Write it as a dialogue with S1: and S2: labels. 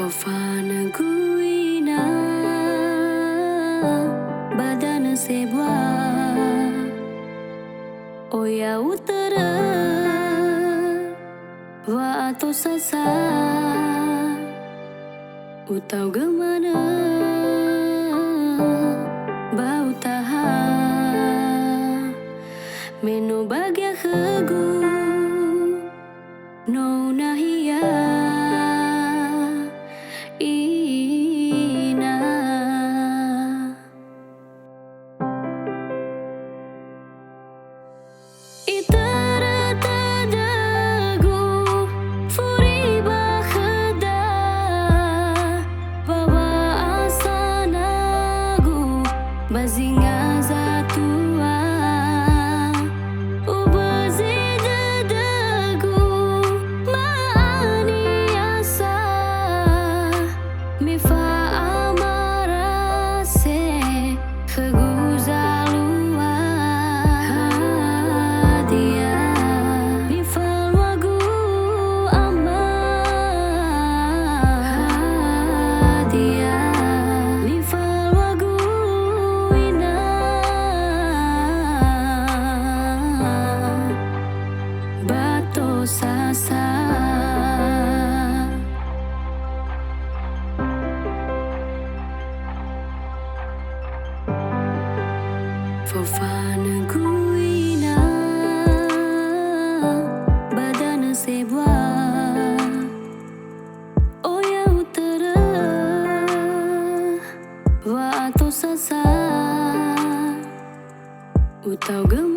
S1: Fofana guina badana sebwa oya utara wa atau sasa utau gemana bau taha meno bagia khegu no nahia ina itara tadagu furi bakhda bawa asanagu bazinga zatua ubazidadagu maani asa mifa amarase khaguzalua hadia mifal wagu amma hadia mifal wagu ina bato sasa Fofana guina badana sebwa oya utara wa atau sasa utau gem